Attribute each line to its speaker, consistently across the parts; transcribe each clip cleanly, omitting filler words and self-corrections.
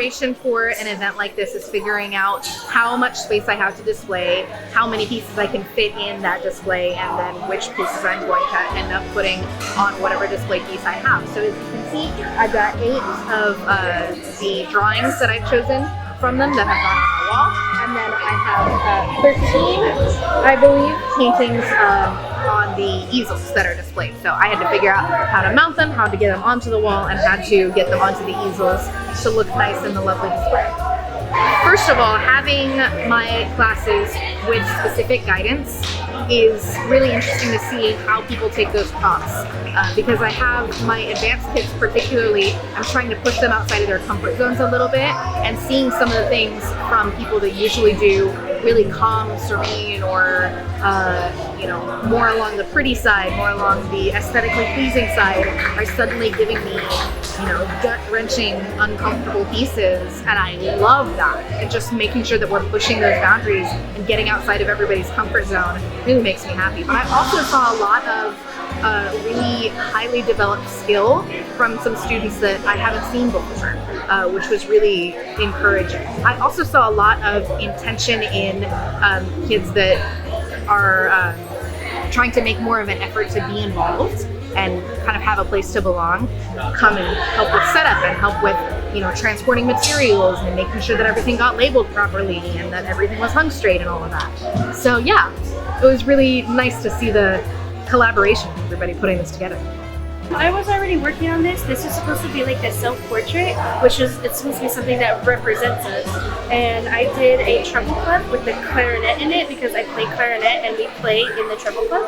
Speaker 1: preparation for an event like this is figuring out how much space I have to display, how many pieces I can fit in that display, and then which pieces I'm going to end up putting on whatever display piece I have. So as you can see, I've got 8 of the drawings that I've chosen from them that have gone on the wall, and then I have 13, I believe, paintings on the easels that are displayed. So I had to figure out how to mount them, how to get them onto the wall, and how to get them onto the easels to look nice in the lovely display. First of all, having my classes with specific guidance is really interesting to see how people take those prompts. Because I have my advanced kids particularly, I'm trying to push them outside of their comfort zones a little bit, and seeing some of the things from people that usually do really calm, serene, or more along the pretty side, more along the aesthetically pleasing side, are suddenly giving me gut-wrenching, uncomfortable pieces, and I love that. And just making sure that we're pushing those boundaries and getting outside of everybody's comfort zone really makes me happy. But I also saw a lot of really highly developed skill from some students that I haven't seen before, which was really encouraging. I also saw a lot of intention in kids that are trying to make more of an effort to be involved and kind of have a place to belong, come and help with setup and help with transporting materials and making sure that everything got labeled properly and that everything was hung straight and all of that. So yeah, it was really nice to see the collaboration of everybody putting this together.
Speaker 2: I was already working on this. This is supposed to be like a self-portrait, it's supposed to be something that represents us. And I did a treble clef with the clarinet in it because I play clarinet and we play in the treble clef.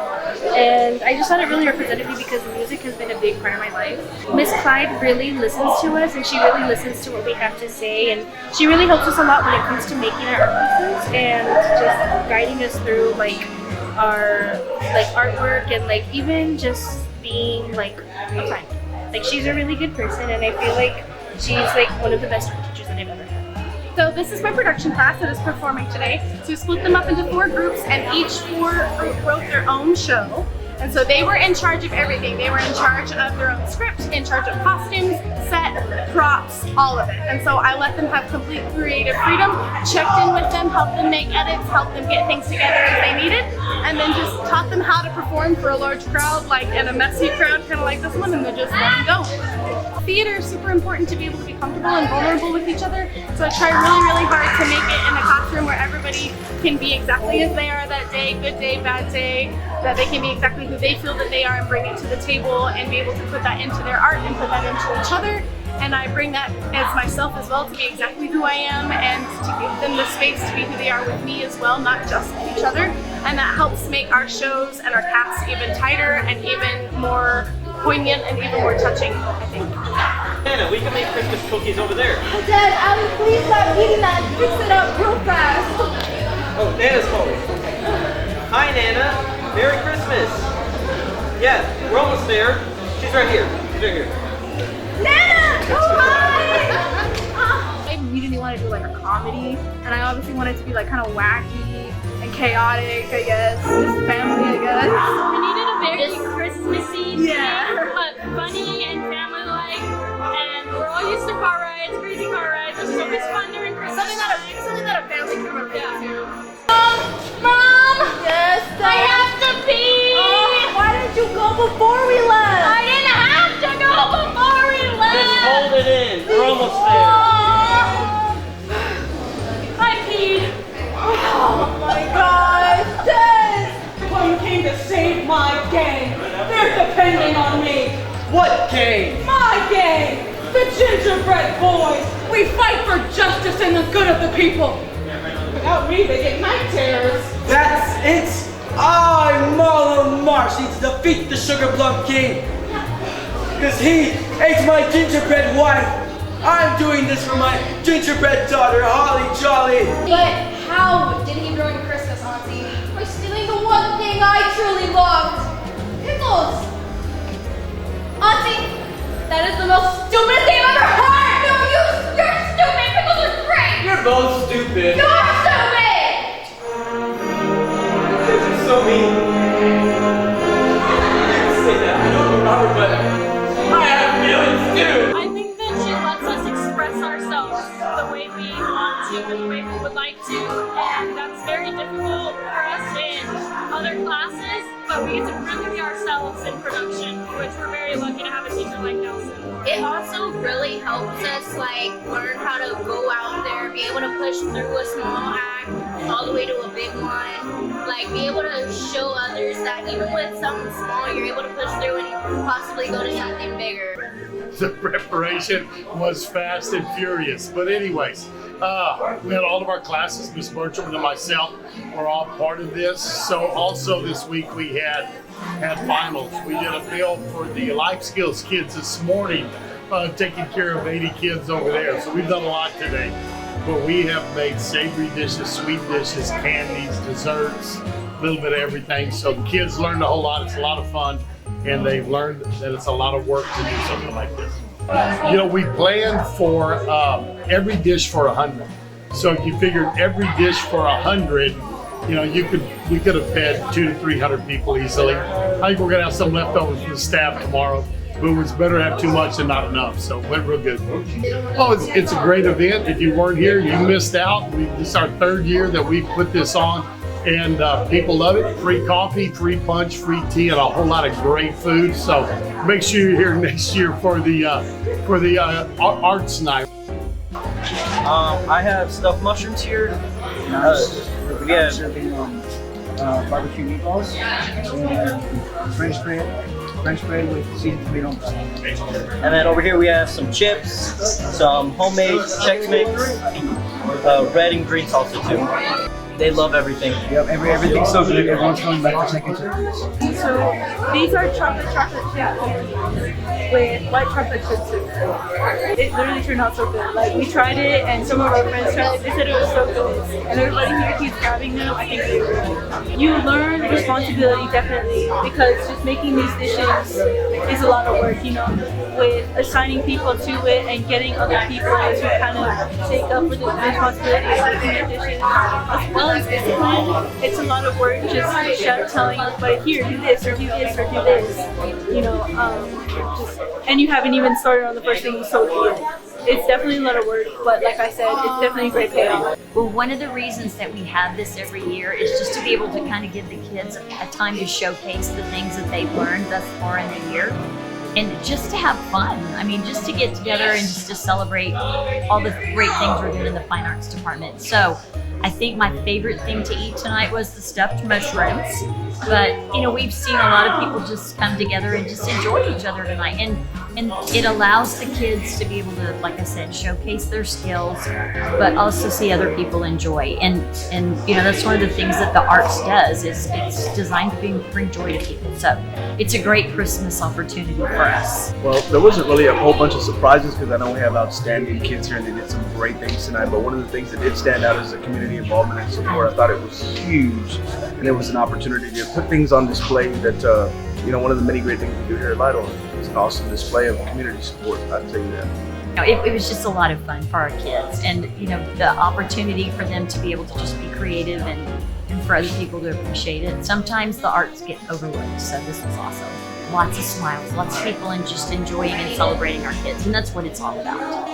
Speaker 2: And I just thought it really represented me because music has been a big part of my life. Miss Clyde really listens to us and she really listens to what we have to say, and she really helps us a lot when it comes to making our art pieces and just guiding us through our artwork and even just being a friend. She's a really good person, and I feel like she's one of the best art teachers that I've ever had.
Speaker 3: So this is my production class that is performing today. So we split them up into 4 groups, and each 4 group wrote their own show. And so they were in charge of everything. They were in charge of their own script, in charge of costumes, set, props, all of it. And so I let them have complete creative freedom, checked in with them, helped them make edits, helped them get things together as they needed, and then just taught them how to perform for a large crowd, in a messy crowd, kind of like this one, and then just let them go. Theater is super important to be able to be comfortable and vulnerable with each other. So I try really, really hard to make it in a classroom where everybody can be exactly as they are that day, good day, bad day, that they can be exactly who they feel that they are and bring it to the table and be able to put that into their art and put that into each other. And I bring that as myself as well, to be exactly who I am and to give them the space to be who they are with me as well, not just with each other. And that helps make our shows and our casts even tighter and even more poignant and even more touching, I think.
Speaker 4: Nana, we can make Christmas cookies over there.
Speaker 5: Dad, Allie, please stop eating that. Fix it up real fast.
Speaker 4: Oh, Nana's home. Hi, Nana. Merry Christmas. Yeah, we're almost there. She's right here. She's right here.
Speaker 5: Nana! Oh, hi!
Speaker 3: I immediately wanted to do a comedy, and I obviously wanted to be kind of wacky and chaotic, I guess. Just family, I guess.
Speaker 6: We needed a very Christmassy theme, but funny and family-like, and we're all used to car rides, crazy car rides, which is always fun during Christmas.
Speaker 3: Something that a family can relate to.
Speaker 5: Mom! Yes, Dad?
Speaker 6: I have to pee!
Speaker 5: Oh, why didn't you go before we left?
Speaker 6: I didn't have to go before we left!
Speaker 4: Just hold it in. We're almost there.
Speaker 6: I peed.
Speaker 5: Oh my God, Dad!
Speaker 7: One came to save my gang. They're depending on me.
Speaker 4: What game?
Speaker 7: My gang! The Gingerbread Boys! We fight for justice and the good of the people. Without me, they get night terrors.
Speaker 8: That's it! I, Marlon Marsh, need to defeat the Sugar Plum King. Because he ate my gingerbread wife. I'm doing this for my gingerbread daughter, Holly Jolly.
Speaker 5: But how did he ruin Christmas, Auntie? By stealing the one thing I truly loved. Pickles! Auntie, that is the most stupidest thing I've ever heard! No, you're stupid! Pickles are great!
Speaker 4: You're both stupid.
Speaker 5: You're stupid!
Speaker 4: You're so mean. I didn't say that. I don't remember, but I have feelings too.
Speaker 6: I think that she lets us express ourselves we would like to, and that's very difficult for us in other classes, but we get to really be ourselves in production, which we're very lucky to have a teacher like Nelson.
Speaker 5: It also really helps us like learn how to go out there, be able to push through a small act all the way to a big one. Like be able to show others that even with something small, you're able to push through and possibly go to something bigger.
Speaker 9: The preparation was fast and furious. But anyways, we had all of our classes, Miss Bertram and myself were all part of this. So also this week we had finals. We did a film for the life skills kids this morning, taking care of 80 kids over there. So we've done a lot today. But we have made savory dishes, sweet dishes, candies, desserts, a little bit of everything. So the kids learned a whole lot. It's a lot of fun. And they've learned that it's a lot of work to do something like this. You know, we planned for every dish for 100. So if you figured every dish for 100, you know, we could have fed 200 to 300 people easily. I think we're gonna have some leftovers for the staff tomorrow, but it was better to have too much than not enough. So it went real good. Oh, it's a great event. If you weren't here, you missed out. This is our 3rd year that we put this on. And people love it. Free coffee, free punch, free tea, and a whole lot of great food. So make sure you're here next year for the arts night.
Speaker 4: I have stuffed mushrooms here. We have
Speaker 10: barbecue meatballs and French bread with seasoned tomato and garlic.
Speaker 4: And then over here we have some chips, some homemade Chex Mix, red and green salsa too. They love everything.
Speaker 10: Yep, everything's so good. Everyone's coming back for second chips.
Speaker 2: So these are chocolate chip cookies with white chocolate chips. It literally turned out so good. Like we tried it and some of our friends tried it. They said it was so good. And everybody here keeps grabbing them. I think they really. You learn responsibility definitely because just making these dishes is a lot of work, you know, with assigning people to it and getting other people to kind of take up for the responsibility of making the dishes. As well as discipline, it's a lot of work just telling everybody, here, do this, or do this, or do this, you know, and you haven't even started on the first thing you sold yet. It's definitely a lot of work, but like I said, it's definitely a great payoff.
Speaker 11: Well, one of the reasons that we have this every year is just to be able to kind of give the kids a time to showcase the things that they've learned thus far in the year. And just to have fun. I mean, just to get together and just to celebrate all the great things we're doing in the Fine Arts Department. So I think my favorite thing to eat tonight was the stuffed mushrooms. But, you know, we've seen a lot of people just come together and just enjoy each other tonight. And it allows the kids to be able to, like I said, showcase their skills, but also see other people enjoy. And you know, that's one of the things that the arts does, is it's designed to bring joy to people. So it's a great Christmas opportunity for us.
Speaker 12: Well, there wasn't really a whole bunch of surprises because I know we have outstanding kids here and they did some great things tonight. But one of the things that did stand out is the community involvement and support. I thought it was huge, and it was an opportunity to put things on display that, you know, one of the many great things we do here at Lytle. It's an awesome display of community support, I'd tell you that.
Speaker 11: You know, it was just a lot of fun for our kids, and you know, the opportunity for them to be able to just be creative and for other people to appreciate it. Sometimes the arts get overlooked, so this was awesome. Lots of smiles, lots of people and just enjoying and celebrating our kids, and that's what it's all about.